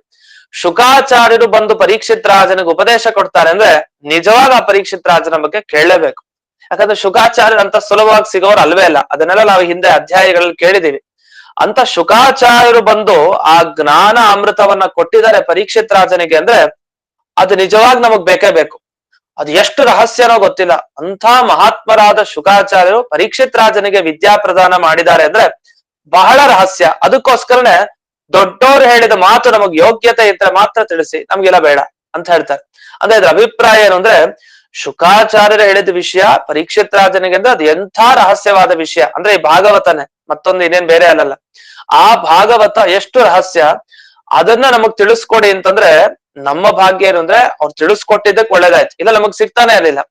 ಶುಕಾಚಾರ್ಯರು ಬಂದು ಪರೀಕ್ಷಿತ್ ರಾಜನಿಗೆ ಉಪದೇಶ ಕೊಡ್ತಾರೆ ಅಂದ್ರೆ ನಿಜವಾಗ ಆ ಪರೀಕ್ಷಿತ್ ರಾಜನ ಬಗ್ಗೆ ಕೇಳಲೇಬೇಕು. ಯಾಕಂದ್ರೆ ಶುಕಾಚಾರ್ಯರು ಅಂತ ಸುಲಭವಾಗಿ ಸಿಗೋರು ಅಲ್ವೇ ಅಲ್ಲ. ಅದನ್ನೆಲ್ಲ ನಾವು ಹಿಂದೆ ಅಧ್ಯಾಯಗಳಲ್ಲಿ ಕೇಳಿದೀವಿ. ಅಂತ ಶುಕಾಚಾರ್ಯರು ಬಂದು ಆ ಜ್ಞಾನ ಅಮೃತವನ್ನ ಕೊಟ್ಟಿದ್ದಾರೆ ಪರೀಕ್ಷಿತ್ ರಾಜನಿಗೆ ಅಂದ್ರೆ ಅದು ನಿಜವಾಗಿ ನಮಗ್ ಬೇಕೇ ಬೇಕು. ಅದು ಎಷ್ಟು ರಹಸ್ಯನೋ ಗೊತ್ತಿಲ್ಲ, ಅಂಥ ಮಹಾತ್ಮರಾದ ಶುಕಾಚಾರ್ಯರು ಪರೀಕ್ಷಿತ್ ರಾಜನಿಗೆ ವಿದ್ಯಾ ಪ್ರದಾನ ಮಾಡಿದ್ದಾರೆ ಅಂದ್ರೆ ಬಹಳ ರಹಸ್ಯ. ಅದಕ್ಕೋಸ್ಕರನೇ ದೊಡ್ಡವರು ಹೇಳಿದ ಮಾತು ನಮಗ್ ಯೋಗ್ಯತೆ ಇದ್ರೆ ಮಾತ್ರ ತಿಳಿಸಿ, ನಮ್ಗೆಲ್ಲ ಬೇಡ ಅಂತ ಹೇಳ್ತಾರೆ. ಅಂದ್ರೆ ಇದ್ರ ಅಭಿಪ್ರಾಯ ಏನು ಅಂದ್ರೆ, ಶುಕಾಚಾರ್ಯರು ಹೇಳಿದ ವಿಷಯ ಪರೀಕ್ಷಿತ್ ರಾಜನಿಗೆ ಅಂದ್ರೆ ಅದು ಎಂಥ ರಹಸ್ಯವಾದ ವಿಷಯ ಅಂದ್ರೆ ಈ ಭಾಗವತನೇ, ಮತ್ತೊಂದು ಇನ್ನೇನ್ ಬೇರೆ ಅಲ್ಲಲ್ಲ. ಆ ಭಾಗವತ ಎಷ್ಟು ರಹಸ್ಯ, ಅದನ್ನ ನಮಗ್ ತಿಳಿಸ್ಕೊಡಿ ಅಂತಂದ್ರೆ ನಮ್ಮ ಭಾಗ್ಯ ಏನು ಅಂದ್ರೆ ಅವ್ರು ತಿಳಿಸ್ಕೊಟ್ಟಿದ್ದಕ್ಕೆ ಒಳ್ಳೇದಾಯ್ತು, ಇಲ್ಲ ನಮಗ್ ಸಿಗ್ತಾನೆ ಇರಲಿಲ್ಲ.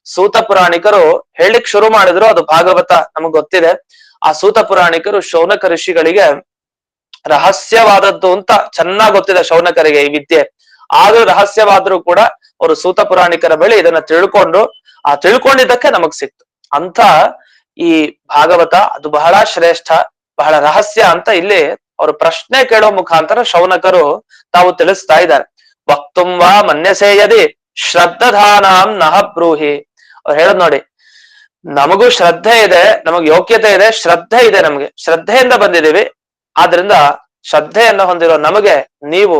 ಸೂತ ಪುರಾಣಿಕರು ಹೇಳಿಕ್ ಶುರು ಮಾಡಿದ್ರು, ಅದು ಭಾಗವತ ನಮಗ್ ಗೊತ್ತಿದೆ. ಆ ಸೂತ ಪುರಾಣಿಕರು ಶೌನಕ ಋಷಿಗಳಿಗೆ ರಹಸ್ಯವಾದದ್ದು ಅಂತ ಚೆನ್ನಾಗ್ ಗೊತ್ತಿದೆ ಶೌನಕರಿಗೆ ಈ ವಿದ್ಯೆ. ಆದ್ರೂ ರಹಸ್ಯವಾದ್ರೂ ಕೂಡ ಅವರು ಸೂತ ಪುರಾಣಿಕರ ಬಳಿ ಇದನ್ನ ತಿಳ್ಕೊಂಡಿದ್ದಕ್ಕೆ ನಮಗ್ ಸಿಕ್ತು. ಅಂತ ಈ ಭಾಗವತ ಅದು ಬಹಳ ಶ್ರೇಷ್ಠ, ಬಹಳ ರಹಸ್ಯ ಅಂತ ಇಲ್ಲಿ ಅವರು ಪ್ರಶ್ನೆ ಕೇಳೋ ಮುಖಾಂತರ ಶೌನಕರು ತಾವು ತಿಳಿಸ್ತಾ ಇದ್ದಾರೆ. ವಕ್ತುಂವಾ ಮನ್ಯಸೇಯದಿ ಶ್ರದ್ಧಾನಾಂ ನಹ ಬ್ರೂಹಿ. ಅವ್ರು ಹೇಳದ್ ನೋಡಿ, ನಮಗೂ ಶ್ರದ್ಧೆ ಇದೆ, ನಮಗ್ ಯೋಗ್ಯತೆ ಇದೆ, ಶ್ರದ್ಧೆ ಇದೆ, ನಮ್ಗೆ ಶ್ರದ್ಧೆಯಿಂದ ಬಂದಿದ್ದೀವಿ. ಆದ್ರಿಂದ ಶ್ರದ್ಧೆಯನ್ನು ಹೊಂದಿರೋ ನಮಗೆ ನೀವು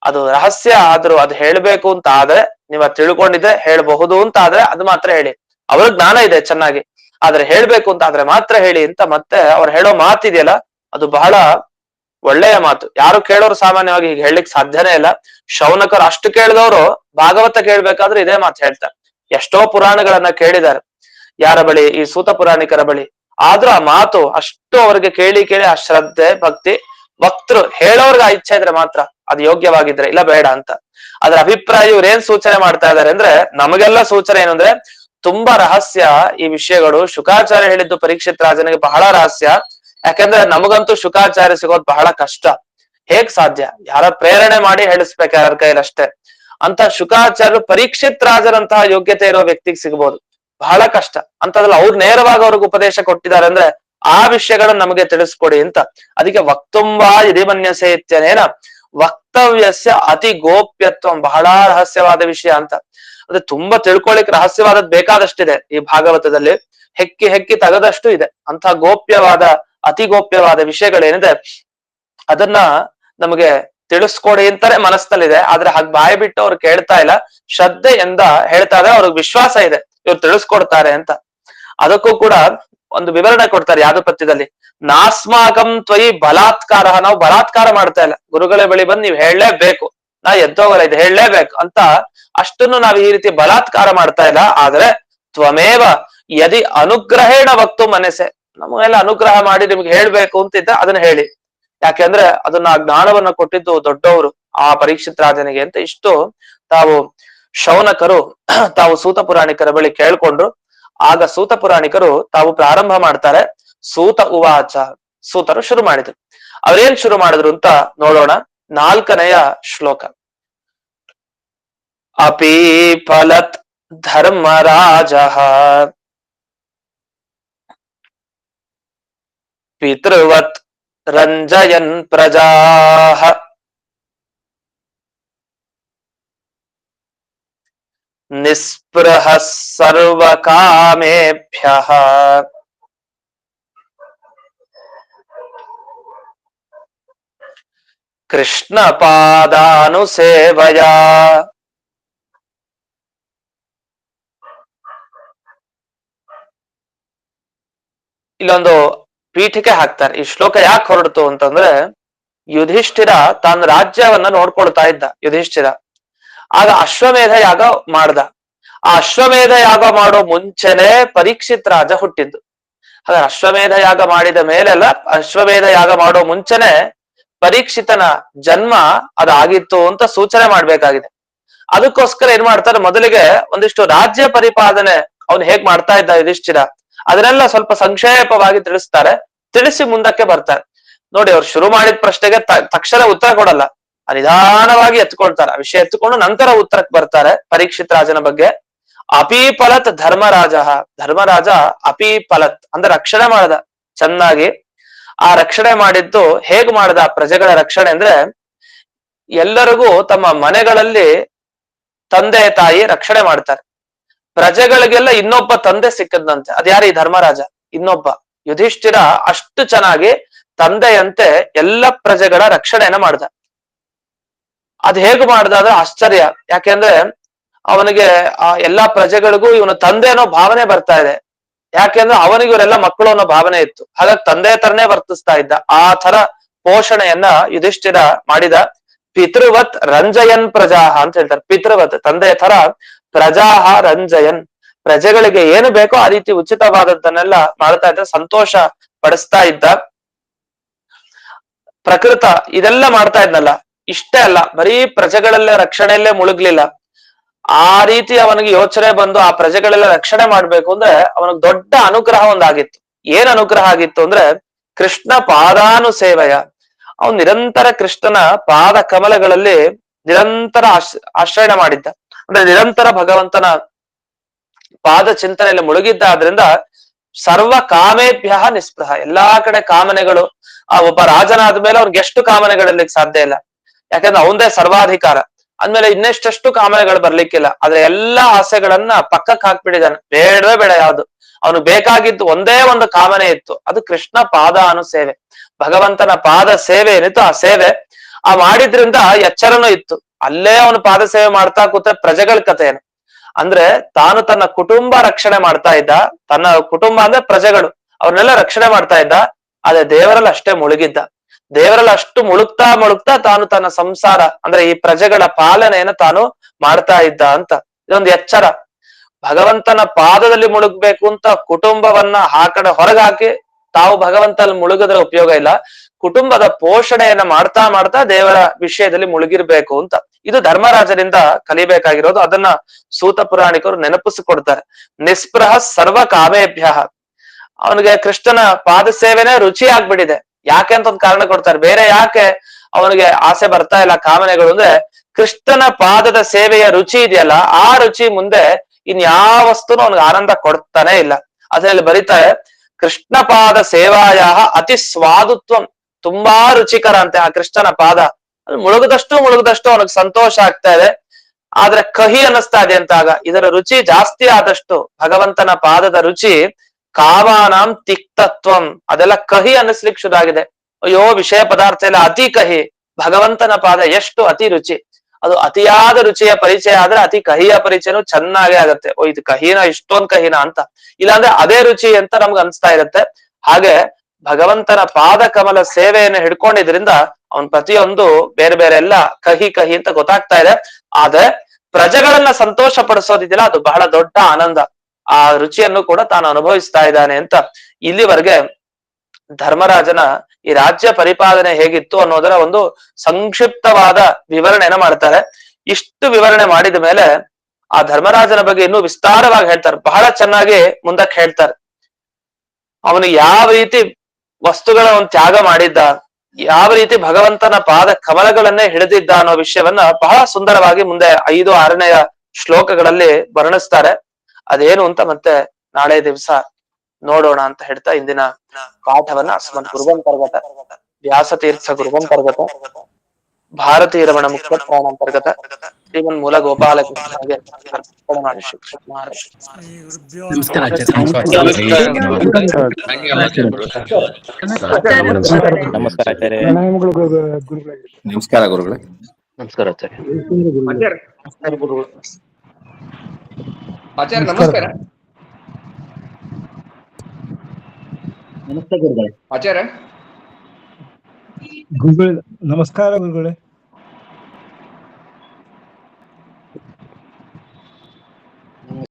ಅದು ರಹಸ್ಯ ಆದ್ರೂ ಅದು ಹೇಳ್ಬೇಕು ಅಂತ ಆದ್ರೆ, ನೀವ್ ತಿಳ್ಕೊಂಡಿದ್ರೆ ಹೇಳ್ಬಹುದು ಅಂತ ಆದ್ರೆ ಅದು ಮಾತ್ರ ಹೇಳಿ. ಅವ್ರ ಜ್ಞಾನ ಇದೆ ಚೆನ್ನಾಗಿ, ಆದ್ರೆ ಹೇಳ್ಬೇಕು ಅಂತ ಆದ್ರೆ ಮಾತ್ರ ಹೇಳಿ ಅಂತ ಮತ್ತೆ ಅವ್ರು ಹೇಳೋ ಮಾತಿದೆಯಲ್ಲ, ಅದು ಬಹಳ ಒಳ್ಳೆಯ ಮಾತು. ಯಾರು ಕೇಳೋರು ಸಾಮಾನ್ಯವಾಗಿ ಹೀಗೆ ಹೇಳಲಿಕ್ಕೆ ಸಾಧ್ಯನೇ ಇಲ್ಲ. ಶೌನಕರು ಅಷ್ಟು ಕೇಳಿದವರು ಭಾಗವತ ಕೇಳ್ಬೇಕಾದ್ರೆ ಇದೇ ಮಾತು ಹೇಳ್ತಾರೆ. ಎಷ್ಟೋ ಪುರಾಣಗಳನ್ನ ಕೇಳಿದ್ದಾರೆ ಯಾರ ಬಳಿ, ಈ ಸೂತ ಪುರಾಣಿಕರ ಬಳಿ. ಆದ್ರೂ ಆ ಮಾತು ಅಷ್ಟು ಅವ್ರಿಗೆ ಕೇಳಿ ಆ ಶ್ರದ್ಧೆ ಭಕ್ತಿ, ಭಕ್ತರು ಹೇಳೋರ್ಗ ಇಚ್ಛೆ ಇದ್ರೆ ಮಾತ್ರ ಅದು ಯೋಗ್ಯವಾಗಿದ್ರೆ, ಇಲ್ಲ ಬೇಡ ಅಂತ. ಅದ್ರ ಅಭಿಪ್ರಾಯ ಇವ್ರು ಏನ್ ಸೂಚನೆ ಮಾಡ್ತಾ ಇದಾರೆ ಅಂದ್ರೆ, ನಮಗೆಲ್ಲ ಸೂಚನೆ ಏನು ಅಂದ್ರೆ ತುಂಬಾ ರಹಸ್ಯ ಈ ವಿಷಯಗಳು. ಶುಕಾಚಾರ್ಯ ಹೇಳಿದ್ದು ಪರೀಕ್ಷಿತ್ ರಾಜನಿಗೆ ಬಹಳ ರಹಸ್ಯ. ಯಾಕಂದ್ರೆ ನಮಗಂತೂ ಶುಕಾಚಾರ್ಯ ಸಿಗೋದು ಬಹಳ ಕಷ್ಟ. ಹೇಗ್ ಸಾಧ್ಯ? ಯಾರ ಪ್ರೇರಣೆ ಮಾಡಿ ಹೇಳಿಸ್ಬೇಕು ಯಾರ ಕೈಲಷ್ಟೇ. ಅಂತ ಶುಕಾಚಾರ್ಯರು ಪರೀಕ್ಷಿತ್ ರಾಜರಂತಹ ಯೋಗ್ಯತೆ ಇರೋ ವ್ಯಕ್ತಿಗೆ ಸಿಗ್ಬೋದು, ಬಹಳ ಕಷ್ಟ. ಅಂತದ್ರಲ್ಲಿ ಅವ್ರು ನೇರವಾಗಿ ಅವ್ರಿಗೆ ಉಪದೇಶ ಕೊಟ್ಟಿದ್ದಾರೆ ಅಂದ್ರೆ ಆ ವಿಷಯಗಳನ್ನ ನಮಗೆ ತಿಳಿಸ್ಕೊಡಿ ಅಂತ. ಅದಕ್ಕೆ ವಕ್ತುಂಬಾ ಯದಿ ಮನ್ಯಸೆ ಇತ್ಯನೇನ ವಕ್ತವ್ಯಸ್ಯ ಅತಿ ಗೋಪ್ಯತ್ವ, ಬಹಳ ರಹಸ್ಯವಾದ ವಿಷಯ ಅಂತ. ಅದೇ ತುಂಬಾ ತಿಳ್ಕೊಳಿಕ್ ರಹಸ್ಯವಾದದ್ ಬೇಕಾದಷ್ಟಿದೆ ಈ ಭಾಗವತದಲ್ಲಿ, ಹೆಕ್ಕಿ ತೆಗೆದಷ್ಟು ಇದೆ. ಅಂತ ಗೋಪ್ಯವಾದ ಅತಿ ಗೋಪ್ಯವಾದ ವಿಷಯಗಳೇನಿದೆ ಅದನ್ನ ನಮಗೆ ತಿಳಿಸ್ಕೊಡಿ ಅಂತಾನೆ ಮನಸ್ಸಲ್ಲಿದೆ. ಆದ್ರೆ ಹಾಗೆ ಬಾಯಿ ಬಿಟ್ಟು ಅವ್ರು ಕೇಳ್ತಾ ಇಲ್ಲ, ಶ್ರದ್ಧೆಯಿಂದ ಹೇಳ್ತಾ ಇದ್ರೆ ಅವ್ರಿಗೆ ವಿಶ್ವಾಸ ಇದೆ ಇವ್ರು ತಿಳಿಸ್ಕೊಡ್ತಾರೆ ಅಂತ. ಅದಕ್ಕೂ ಕೂಡ ಒಂದು ವಿವರಣೆ ಕೊಡ್ತಾರೆ ಯಾದಪತ್ಯದಲ್ಲಿ. ನಾಸ್ಮಾಕಂ ತ್ವಯಿ ಬಲಾತ್ಕಾರ, ನಾವು ಬಲಾತ್ಕಾರ ಮಾಡ್ತಾ ಇಲ್ಲ, ಗುರುಗಳ ಬಳಿ ಬಂದು ನೀವ್ ಹೇಳಲೇಬೇಕು, ನಾ ಎದ್ದೋಗಲ್ಲ ಇದು ಹೇಳಲೇಬೇಕು ಅಂತ ಅಷ್ಟನ್ನು ನಾವ್ ಈ ರೀತಿ ಬಲಾತ್ಕಾರ ಮಾಡ್ತಾ ಇಲ್ಲ. ಆದ್ರೆ ತ್ವಮೇವ ಯದಿ ಅನುಗ್ರಹೇಣ ವಕ್ತು ಮನಸ್ಸೆ, ನಮಗೆಲ್ಲ ಅನುಗ್ರಹ ಮಾಡಿ ನಿಮ್ಗೆ ಹೇಳ್ಬೇಕು ಅಂತಿದ್ದ ಅದನ್ನ ಹೇಳಿ. ಯಾಕೆಂದ್ರೆ ಅದನ್ನ ಆ ಜ್ಞಾನವನ್ನ ಕೊಟ್ಟಿದ್ದು ದೊಡ್ಡವರು ಆ ಪರೀಕ್ಷಿತ್ ರಾಜನಿಗೆ ಅಂತ. ಇಷ್ಟು ತಾವು ಶೌನಕರು ತಾವು ಸೂತ ಪುರಾಣಿಕರ ಬಳಿ ಕೇಳ್ಕೊಂಡ್ರು. ಆಗ ಸೂತ ಪುರಾಣಿಕರು ತಾವು ಪ್ರಾರಂಭ ಮಾಡ್ತಾರೆ. ಸೂತ ಉವಾಚ, ಸೂತರು ಶುರು ಮಾಡಿದ್ರು. ಅವ್ರೇನ್ ಶುರು ಮಾಡಿದ್ರು ಅಂತ ನೋಡೋಣ. 4ನೆಯ ಶ್ಲೋಕ. ಅಪೀಫಲತ್ ಧರ್ಮರಾಜ ಪಿತೃವತ್ ರಂಜಯನ್ ಪ್ರಜಾಃ ನಿಸ್ಪೃಹ ಸರ್ವಕಾಮೇಭ್ಯಃ ಕೃಷ್ಣ ಪಾದಾನುಸೇವಯಾ. ಇಲ್ಲೊಂದು ಪೀಠಿಕೆ ಹಾಕ್ತಾರೆ. ಈ ಶ್ಲೋಕ ಯಾಕೆ ಹೊರಡ್ತು ಅಂತಂದ್ರೆ, ಯುಧಿಷ್ಠಿರ ತಾನು ರಾಜ್ಯವನ್ನ ನೋಡ್ಕೊಳ್ತಾ ಇದ್ದ ಯುಧಿಷ್ಠಿರ. ಆಗ ಅಶ್ವಮೇಧ ಯಾಗ ಮಾಡ್ದ. ಆ ಅಶ್ವಮೇಧ ಯಾಗ ಮಾಡೋ ಮುಂಚೆನೆ ಪರೀಕ್ಷಿತ್ ರಾಜ ಹುಟ್ಟಿದ್ದು. ಹಾಗಾದ್ರೆ ಅಶ್ವಮೇಧ ಯಾಗ ಮಾಡಿದ ಮೇಲೆಲ್ಲ, ಅಶ್ವಮೇಧ ಯಾಗ ಮಾಡೋ ಮುಂಚೆನೆ ಪರೀಕ್ಷಿತನ ಜನ್ಮ ಅದಾಗಿತ್ತು ಅಂತ ಸೂಚನೆ ಮಾಡ್ಬೇಕಾಗಿದೆ. ಅದಕ್ಕೋಸ್ಕರ ಏನ್ ಮಾಡ್ತಾರೆ, ಮೊದಲಿಗೆ ಒಂದಿಷ್ಟು ರಾಜ್ಯ ಪರಿಪಾಲನೆ ಅವ್ನು ಹೇಗ್ ಮಾಡ್ತಾ ಇದ್ದ ಯುಧಿಷ್ಠಿರ ಅದನ್ನೆಲ್ಲ ಸ್ವಲ್ಪ ಸಂಕ್ಷೇಪವಾಗಿ ತಿಳಿಸ್ತಾರೆ. ತಿಳಿಸಿ ಮುಂದಕ್ಕೆ ಬರ್ತಾರೆ. ನೋಡಿ, ಅವ್ರು ಶುರು ಮಾಡಿದ ಪ್ರಶ್ನೆಗೆ ತಕ್ಷಣ ಉತ್ತರ ಕೊಡಲ್ಲ, ನಿಧಾನವಾಗಿ ಎತ್ಕೊಳ್ತಾರೆ. ಆ ವಿಷಯ ಎತ್ಕೊಂಡು ನಂತರ ಉತ್ತರಕ್ಕೆ ಬರ್ತಾರೆ ಪರೀಕ್ಷಿತ್ ರಾಜನ ಬಗ್ಗೆ. ಅಪೀಫಲತ್ ಧರ್ಮರಾಜ, ಧರ್ಮರಾಜ ಅಪೀಫಲತ್ ಅಂದ್ರೆ ರಕ್ಷಣೆ ಮಾಡದ ಚೆನ್ನಾಗಿ. ಆ ರಕ್ಷಣೆ ಮಾಡಿದ್ದು ಹೇಗ್ ಮಾಡದ ಪ್ರಜೆಗಳ ರಕ್ಷಣೆ ಅಂದ್ರೆ, ಎಲ್ಲರಿಗೂ ತಮ್ಮ ಮನೆಗಳಲ್ಲಿ ತಂದೆ ತಾಯಿ ರಕ್ಷಣೆ ಮಾಡ್ತಾರೆ. ಪ್ರಜೆಗಳಿಗೆಲ್ಲ ಇನ್ನೊಬ್ಬ ತಂದೆ ಸಿಕ್ಕದಂತೆ. ಅದ್ಯಾರು? ಈ ಧರ್ಮರಾಜ, ಇನ್ನೊಬ್ಬ ಯುಧಿಷ್ಠಿರ ಅಷ್ಟು ಚೆನ್ನಾಗಿ ತಂದೆಯಂತೆ ಎಲ್ಲ ಪ್ರಜೆಗಳ ರಕ್ಷಣೆಯನ್ನ ಮಾಡ್ದ. ಅದ್ ಹೇಗ್ ಮಾಡ್ದ ಅಂದ್ರೆ ಆಶ್ಚರ್ಯ. ಯಾಕೆಂದ್ರೆ ಅವನಿಗೆ ಆ ಎಲ್ಲಾ ಪ್ರಜೆಗಳಿಗೂ ಇವನು ತಂದೆ ಅನ್ನೋ ಭಾವನೆ ಬರ್ತಾ ಇದೆ. ಯಾಕೆಂದ್ರೆ ಅವನಿಗೆ ಇವರೆಲ್ಲ ಮಕ್ಕಳು ಅನ್ನೋ ಭಾವನೆ ಇತ್ತು. ಹಾಗಾಗಿ ತಂದೆ ತರನೇ ವರ್ತಿಸ್ತಾ ಇದ್ದ. ಆ ತರ ಪೋಷಣೆಯನ್ನ ಯುಧಿಷ್ಠಿರ ಮಾಡಿದ. ಪಿತೃವತ್ ರಂಜಯನ್ ಪ್ರಜಾಹ ಅಂತ ಹೇಳ್ತಾರೆ. ಪಿತೃವತ್ ತಂದೆಯ ತರ, ಪ್ರಜಾಹ ರಂಜಯನ್ ಪ್ರಜೆಗಳಿಗೆ ಏನು ಬೇಕೋ ಆ ರೀತಿ ಉಚಿತವಾದದ್ದನ್ನೆಲ್ಲ ಮಾಡ್ತಾ ಇದ್ದ, ಸಂತೋಷ ಪಡಿಸ್ತಾ ಇದ್ದ. ಪ್ರಕೃತ ಇದೆಲ್ಲ ಮಾಡ್ತಾ ಇದ್ನಲ್ಲ, ಇಷ್ಟೇ ಅಲ್ಲ, ಬರೀ ಪ್ರಜೆಗಳಲ್ಲೇ ರಕ್ಷಣೆಯಲ್ಲೇ ಮುಳುಗ್ಲಿಲ್ಲ. ಆ ರೀತಿ ಅವನಿಗೆ ಯೋಚನೆ ಬಂದು ಆ ಪ್ರಜೆಗಳೆಲ್ಲ ರಕ್ಷಣೆ ಮಾಡ್ಬೇಕು ಅಂದ್ರೆ ಅವನಿಗೆ ದೊಡ್ಡ ಅನುಗ್ರಹ ಒಂದಾಗಿತ್ತು. ಏನ್ ಅನುಗ್ರಹ ಆಗಿತ್ತು ಅಂದ್ರೆ ಕೃಷ್ಣ ಪಾದಾನುಸೇವೆಯ. ಅವನು ನಿರಂತರ ಕೃಷ್ಣನ ಪಾದ ಕಮಲಗಳಲ್ಲಿ ನಿರಂತರ ಆಶ್ರಯಣ ಮಾಡಿದ್ದ. ಅಂದ್ರೆ ನಿರಂತರ ಭಗವಂತನ ಪಾದ ಚಿಂತನೆಯಲ್ಲಿ ಮುಳುಗಿದ್ದಾದ್ರಿಂದ ಸರ್ವ ಕಾಮೇಭ್ಯ ನಿಸ್ಪೃಹ. ಎಲ್ಲಾ ಕಡೆ ಕಾಮನೆಗಳು. ಆ ಒಬ್ಬ ರಾಜನಾದ ಮೇಲೆ ಅವ್ನಿಗೆ ಎಷ್ಟು ಕಾಮನೆಗಳಿರ್ಲಿಕ್ಕೆ ಸಾಧ್ಯ ಇಲ್ಲ, ಯಾಕಂದ್ರೆ ಅವಂದೇ ಸರ್ವಾಧಿಕಾರ. ಅಂದ್ಮೇಲೆ ಇನ್ನೆಷ್ಟೆಷ್ಟು ಕಾಮನೆಗಳು ಬರ್ಲಿಕ್ಕಿಲ್ಲ. ಆದ್ರೆ ಎಲ್ಲಾ ಆಸೆಗಳನ್ನ ಪಕ್ಕಕ್ಕೆ ಹಾಕ್ಬಿಟ್ಟಿದ್ದಾನೆ. ಬೇಡವೇ ಬೇಡ ಯಾವ್ದು. ಅವನು ಬೇಕಾಗಿದ್ದು ಒಂದೇ ಒಂದು ಕಾಮನೆ ಇತ್ತು, ಅದು ಕೃಷ್ಣ ಪಾದಾನುಸೇವೆ. ಭಗವಂತನ ಪಾದ ಸೇವೆ ಏನಿತ್ತು ಆ ಸೇವೆ ಆ ಮಾಡಿದ್ರಿಂದ ಎಚ್ಚರನೂ ಇತ್ತು. ಅಲ್ಲೇ ಅವನು ಪಾದ ಸೇವೆ ಮಾಡ್ತಾ ಕೂತ್ರೆ ಪ್ರಜೆಗಳ ಕಥೆ ಏನು ಅಂದ್ರೆ, ತಾನು ತನ್ನ ಕುಟುಂಬ ರಕ್ಷಣೆ ಮಾಡ್ತಾ ಇದ್ದ. ತನ್ನ ಕುಟುಂಬ ಅಂದ್ರೆ ಪ್ರಜೆಗಳು, ಅವ್ರನ್ನೆಲ್ಲ ರಕ್ಷಣೆ ಮಾಡ್ತಾ ಇದ್ದ. ಆದ್ರೆ ದೇವರಲ್ಲಿ ಅಷ್ಟೇ ಮುಳುಗಿದ್ದ. ದೇವರಲ್ಲಿ ಅಷ್ಟು ಮುಳುಗ್ತಾ ತಾನು ತನ್ನ ಸಂಸಾರ ಅಂದ್ರೆ ಈ ಪ್ರಜೆಗಳ ಪಾಲನೆಯನ್ನು ತಾನು ಮಾಡ್ತಾ ಇದ್ದ ಅಂತ. ಇದೊಂದು ಎಚ್ಚರ. ಭಗವಂತನ ಪಾದದಲ್ಲಿ ಮುಳುಗ್ಬೇಕು ಅಂತ ಕುಟುಂಬವನ್ನ ಆ ಕಡೆ ಹೊರಗಾಕಿ ತಾವು ಭಗವಂತನಲ್ಲಿ ಮುಳುಗಿದ್ರೆ ಉಪಯೋಗ ಇಲ್ಲ. ಕುಟುಂಬದ ಪೋಷಣೆಯನ್ನ ಮಾಡ್ತಾ ದೇವರ ವಿಷಯದಲ್ಲಿ ಮುಳುಗಿರ್ಬೇಕು ಅಂತ. ಇದು ಧರ್ಮರಾಜನಿಂದ ಕಲಿಬೇಕಾಗಿರೋದು. ಅದನ್ನ ಸೂತ ಪುರಾಣಿಕರು ನೆನಪಿಸಿಕೊಡ್ತಾರೆ. ನಿಸ್ಪೃಹ ಸರ್ವ ಕಾಮೇಭ್ಯ. ಅವನಿಗೆ ಕೃಷ್ಣನ ಪಾದ ಸೇವೆನೇ ರುಚಿ ಆಗ್ಬಿಟ್ಟಿದೆ. ಯಾಕೆ ಅಂತ ಒಂದು ಕಾರಣ ಕೊಡ್ತಾರೆ. ಬೇರೆ ಯಾಕೆ ಅವನಿಗೆ ಆಸೆ ಬರ್ತಾ ಇಲ್ಲ ಕಾಮನೆಗಳು ಅಂದ್ರೆ, ಕೃಷ್ಣನ ಪಾದದ ಸೇವೆಯ ರುಚಿ ಇದೆಯಲ್ಲ, ಆ ರುಚಿ ಮುಂದೆ ಇನ್ಯಾವ ವಸ್ತುನು ಅವನಿಗೆ ಆನಂದ ಕೊಡ್ತಾನೆ ಇಲ್ಲ. ಅದ್ರಲ್ಲಿ ಬರೀತಾರೆ, ಕೃಷ್ಣ ಪಾದ ಸೇವಾಯ ಅತಿ ಸ್ವಾದುತ್ವಂ. ತುಂಬಾ ರುಚಿಕರ ಅಂತೆ ಆ ಕೃಷ್ಣನ ಪಾದ. ಮುಳುಗದಷ್ಟು ಅವನಿಗೆ ಸಂತೋಷ ಆಗ್ತಾ ಇದೆ. ಆದ್ರೆ ಕಹಿ ಅನ್ನಿಸ್ತಾ ಇದೆ ಅಂತಾಗ. ಇದರ ರುಚಿ ಜಾಸ್ತಿ ಆದಷ್ಟು, ಭಗವಂತನ ಪಾದದ ರುಚಿ ಕಾಮಾನಾಂ ತಿಕ್ತತ್ವಂ, ಅದೆಲ್ಲ ಕಹಿ ಅನ್ನಿಸ್ಲಿಕ್ಕೆ ಶುರು ಆಗಿದೆ. ಅಯ್ಯೋ ವಿಷಯ ಪದಾರ್ಥ ಎಲ್ಲ ಅತಿ ಕಹಿ, ಭಗವಂತನ ಪಾದ ಎಷ್ಟು ಅತಿ ರುಚಿ. ಅದು ಅತಿಯಾದ ರುಚಿಯ ಪರಿಚಯ ಆದ್ರೆ ಅತಿ ಕಹಿಯ ಪರಿಚಯನೂ ಚೆನ್ನಾಗೇ ಆಗತ್ತೆ. ಓ ಇದು ಕಹಿನ, ಇಷ್ಟೊಂದ್ ಕಹಿನ ಅಂತ. ಇಲ್ಲಾಂದ್ರೆ ಅದೇ ರುಚಿ ಅಂತ ನಮ್ಗೆ ಅನ್ಸ್ತಾ ಇರತ್ತೆ. ಹಾಗೆ ಭಗವಂತನ ಪಾದ ಕಮಲ ಸೇವೆಯನ್ನು ಹಿಡ್ಕೊಂಡಿದ್ರಿಂದ ಅವನ್ ಪ್ರತಿಯೊಂದು ಬೇರೆ ಬೇರೆ ಎಲ್ಲ ಕಹಿ ಅಂತ ಗೊತ್ತಾಗ್ತಾ ಇದೆ. ಆದ್ರೆ ಪ್ರಜೆಗಳನ್ನ ಸಂತೋಷ ಪಡಿಸೋದಿದೆಯಲ್ಲ, ಅದು ಬಹಳ ದೊಡ್ಡ ಆನಂದ. ಆ ರುಚಿಯನ್ನು ಕೂಡ ತಾನು ಅನುಭವಿಸ್ತಾ ಇದ್ದಾನೆ ಅಂತ. ಇಲ್ಲಿವರೆಗೆ ಧರ್ಮರಾಜನ ಈ ರಾಜ್ಯ ಪರಿಪಾಲನೆ ಹೇಗಿತ್ತು ಅನ್ನೋದರ ಒಂದು ಸಂಕ್ಷಿಪ್ತವಾದ ವಿವರಣೆಯನ್ನ ಮಾಡ್ತಾರೆ. ಇಷ್ಟು ವಿವರಣೆ ಮಾಡಿದ ಮೇಲೆ ಆ ಧರ್ಮರಾಜನ ಬಗ್ಗೆ ಇನ್ನೂ ವಿಸ್ತಾರವಾಗಿ ಹೇಳ್ತಾರೆ. ಬಹಳ ಚೆನ್ನಾಗಿ ಮುಂದಕ್ಕೆ ಹೇಳ್ತಾರೆ. ಅವನು ಯಾವ ರೀತಿ ವಸ್ತುಗಳನ್ನು ತ್ಯಾಗ ಮಾಡಿದ್ದ, ಯಾವ ರೀತಿ ಭಗವಂತನ ಪಾದ ಕಮಲಗಳನ್ನೇ ಹಿಡಿದಿದ್ದ ಅನ್ನೋ ವಿಷಯವನ್ನ ಬಹಳ ಸುಂದರವಾಗಿ ಮುಂದೆ 5-6ನೇ ಶ್ಲೋಕಗಳಲ್ಲಿ ವರ್ಣಿಸ್ತಾರೆ. ಅದೇನು ಅಂತ ಮತ್ತೆ ನಾಳೆ ದಿವಸ ನೋಡೋಣ ಅಂತ ಹೇಳ್ತಾ ಇಂದಿನ ಪಾಠವನ್ನ ಅಸ್ಮನ್ ಗುರುವಂತರ್ಗತ ವ್ಯಾಸತೀರ್ಥ ಗುರುವಂತರ್ಗತ ಭಾರತೀಯ ರಮಣ ಮುಖ್ಯ ಪ್ರಾಣಾಂತರ್ಗತ ಶ್ರೀಮನ್ ಮೂಲ ಗೋಪಾಲ ಕೃಷ್ಣಗೆ ಅರ್ಪಣೆ ಮಾಡಿ ನಮಸ್ಕಾರ ಆಚಾರ್ಯ. ನಮಸ್ಕಾರ ಆಚಾರ್ಯ. ನಮಸ್ಕಾರ ಗುರುಗಳೇ. ನಮಸ್ಕಾರ ಆಚಾರ್ಯ. ಆಚಾರ್ಯ ನಮಸ್ಕಾರ. ನಮಸ್ತೆ ಗುರುಗಳೇ. ಆಚಾರ್ಯ ಗುರುಗಳೇ ನಮಸ್ಕಾರ ಗುರುಗಳೇ.